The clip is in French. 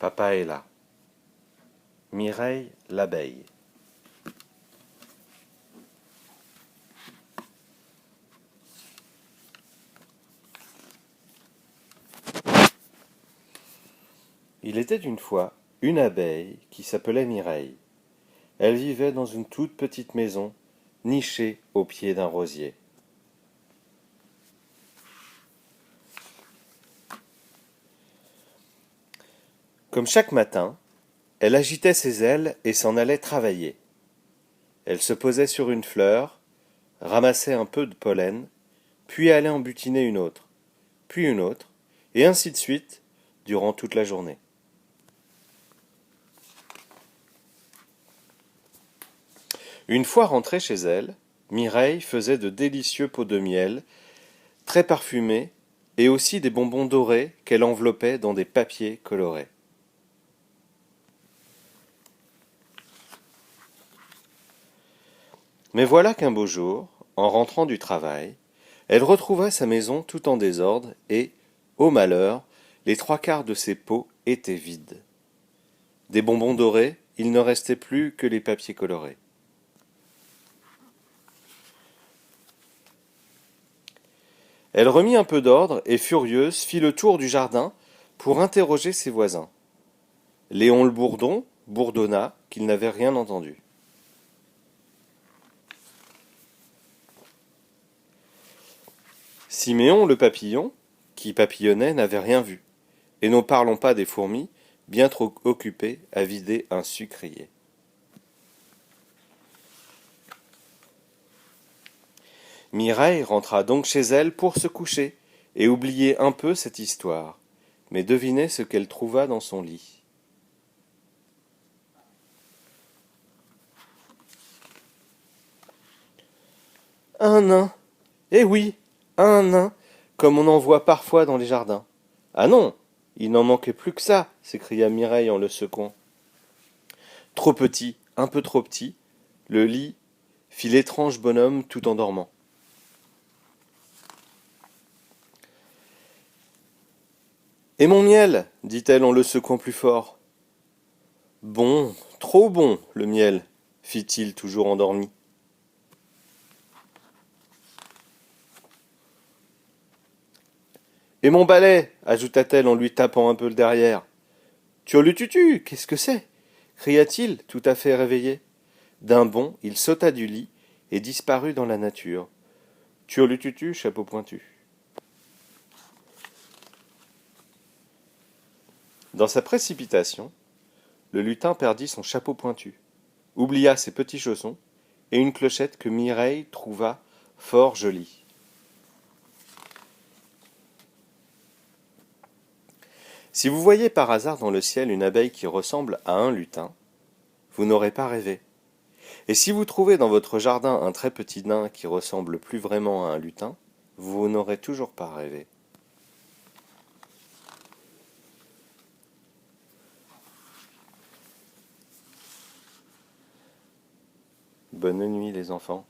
Papa est là. Mireille l'abeille. Il était une fois une abeille qui s'appelait Mireille. Elle vivait dans une toute petite maison, nichée au pied d'un rosier. Comme chaque matin, elle agitait ses ailes et s'en allait travailler. Elle se posait sur une fleur, ramassait un peu de pollen, puis allait en butiner une autre, puis une autre, et ainsi de suite, durant toute la journée. Une fois rentrée chez elle, Mireille faisait de délicieux pots de miel, très parfumés, et aussi des bonbons dorés qu'elle enveloppait dans des papiers colorés. Mais voilà qu'un beau jour, en rentrant du travail, elle retrouva sa maison tout en désordre et, ô malheur, les trois quarts de ses pots étaient vides. Des bonbons dorés, il ne restait plus que les papiers colorés. Elle remit un peu d'ordre et, furieuse, fit le tour du jardin pour interroger ses voisins. Léon le bourdon bourdonna qu'il n'avait rien entendu. Siméon le papillon, qui papillonnait, n'avait rien vu. Et ne parlons pas des fourmis, bien trop occupées à vider un sucrier. Mireille rentra donc chez elle pour se coucher et oublier un peu cette histoire. Mais devinez ce qu'elle trouva dans son lit. Un nain. Eh oui, un nain, comme on en voit parfois dans les jardins. Ah non, il n'en manquait plus que ça, s'écria Mireille en le secouant. Trop petit, un peu trop petit, le lit fit l'étrange bonhomme tout en dormant. Et mon miel, dit-elle en le secouant plus fort. Bon, trop bon, le miel, fit-il toujours endormi. Et mon balai, ajouta-t-elle en lui tapant un peu le derrière. Turlututu, qu'est-ce que c'est cria-t-il, tout à fait réveillé. D'un bond, il sauta du lit et disparut dans la nature. Turlututu, chapeau pointu. Dans sa précipitation, le lutin perdit son chapeau pointu, oublia ses petits chaussons et une clochette que Mireille trouva fort jolie. Si vous voyez par hasard dans le ciel une abeille qui ressemble à un lutin, vous n'aurez pas rêvé. Et si vous trouvez dans votre jardin un très petit nain qui ressemble plus vraiment à un lutin, vous n'aurez toujours pas rêvé. Bonne nuit les enfants.